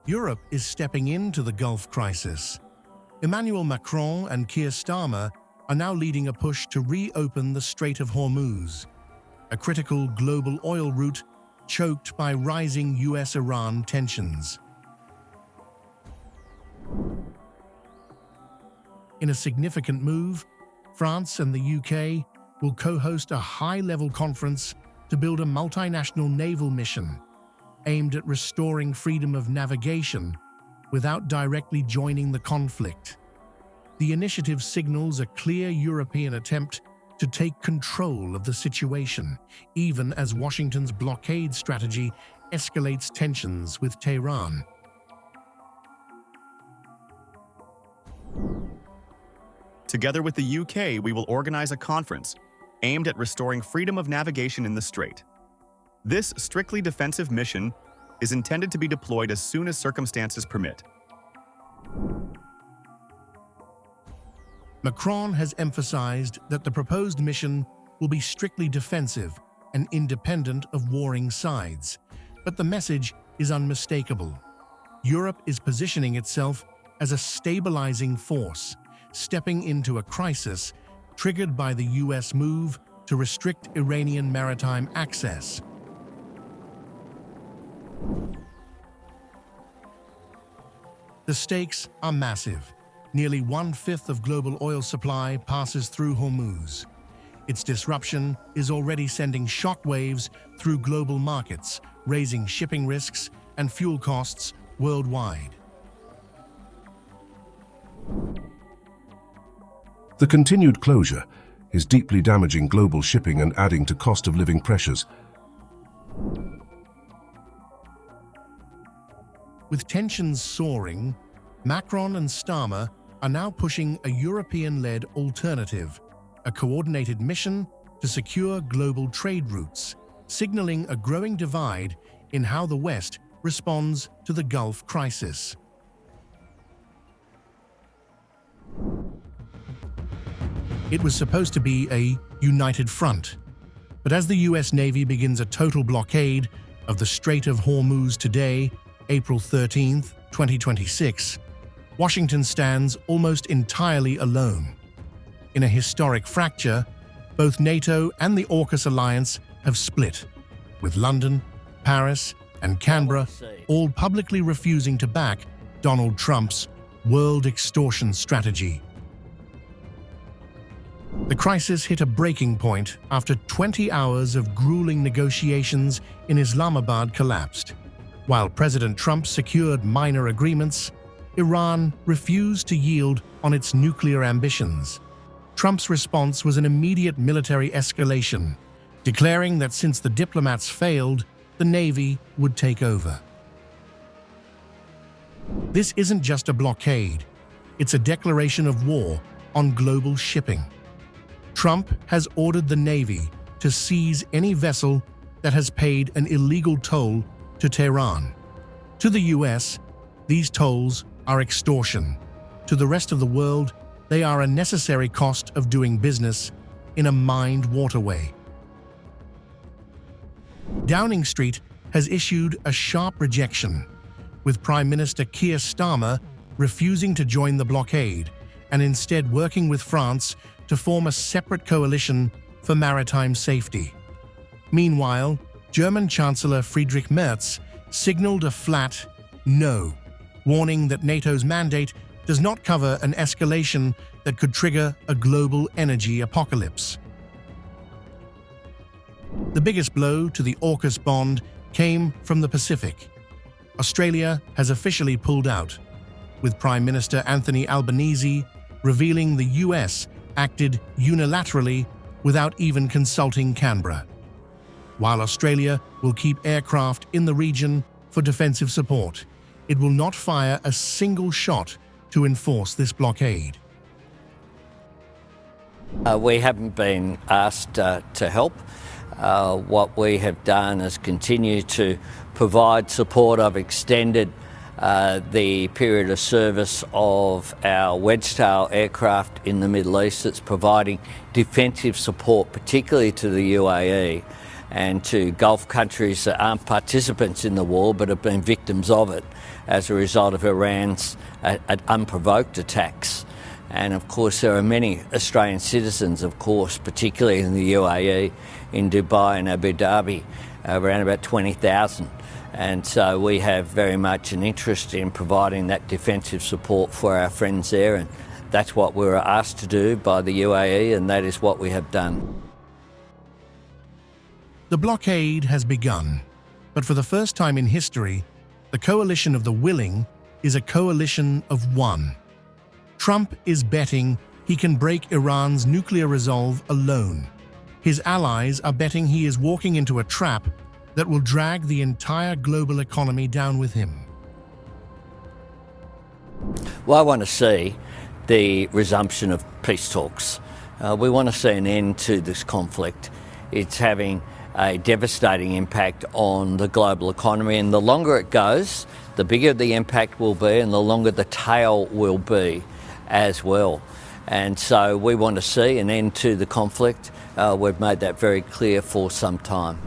Europe is stepping into the Gulf crisis. Emmanuel Macron and Keir Starmer are now leading a push to reopen the Strait of Hormuz, a critical global oil route choked by rising US-Iran tensions. In a significant move, France and the UK will co-host a high-level conference to build a multinational naval mission aimed at restoring freedom of navigation without directly joining the conflict. The initiative signals a clear European attempt to take control of the situation, even as Washington's blockade strategy escalates tensions with Tehran. Together with the UK, we will organize a conference aimed at restoring freedom of navigation in the Strait. This strictly defensive mission is intended to be deployed as soon as circumstances permit. Macron has emphasized that the proposed mission will be strictly defensive and independent of warring sides, but the message is unmistakable. Europe is positioning itself as a stabilizing force, stepping into a crisis triggered by the US move to restrict Iranian maritime access. The stakes are massive. Nearly one-fifth of global oil supply passes through Hormuz. Its disruption is already sending shockwaves through global markets, raising shipping risks and fuel costs worldwide. The continued closure is deeply damaging global shipping and adding to cost of living pressures. With tensions soaring, Macron and Starmer are now pushing a European-led alternative, a coordinated mission to secure global trade routes, signaling a growing divide in how the West responds to the Gulf crisis. It was supposed to be a united front, but as the US Navy begins a total blockade of the Strait of Hormuz today, April 13, 2026, Washington stands almost entirely alone. In a historic fracture, both NATO and the AUKUS alliance have split, with London, Paris, and Canberra all publicly refusing to back Donald Trump's world extortion strategy. The crisis hit a breaking point after 20 hours of grueling negotiations in Islamabad collapsed. While President Trump secured minor agreements, Iran refused to yield on its nuclear ambitions. Trump's response was an immediate military escalation, declaring that since the diplomats failed, the Navy would take over. This isn't just a blockade, it's a declaration of war on global shipping. Trump has ordered the Navy to seize any vessel that has paid an illegal toll to Tehran. To the US, these tolls are extortion. To the rest of the world, they are a necessary cost of doing business in a mined waterway. Downing Street has issued a sharp rejection, with Prime Minister Keir Starmer refusing to join the blockade and instead working with France to form a separate coalition for maritime safety. Meanwhile, German Chancellor Friedrich Merz signaled a flat no, warning that NATO's mandate does not cover an escalation that could trigger a global energy apocalypse. The biggest blow to the AUKUS bond came from the Pacific. Australia has officially pulled out, with Prime Minister Anthony Albanese revealing the US acted unilaterally without even consulting Canberra. While Australia will keep aircraft in the region for defensive support, it will not fire a single shot to enforce this blockade. We haven't been asked to help. What we have done is continue to provide support. I've extended the period of service of our Wedgetail aircraft in the Middle East that's providing defensive support, particularly to the UAE. and to Gulf countries that aren't participants in the war but have been victims of it as a result of Iran's unprovoked attacks. And of course there are many Australian citizens, of course, particularly in the UAE, in Dubai and Abu Dhabi, around about 20,000. And so we have very much an interest in providing that defensive support for our friends there, and that's what we were asked to do by the UAE, and that is what we have done. The blockade has begun, but for the first time in history, the coalition of the willing is a coalition of one. Trump is betting he can break Iran's nuclear resolve alone. His allies are betting he is walking into a trap that will drag the entire global economy down with him. Well, I want to see the resumption of peace talks. We want to see an end to this conflict. It's having a devastating impact on the global economy, and the longer it goes, the bigger the impact will be and the longer the tail will be as well. And so we want to see an end to the conflict. We've made that very clear for some time.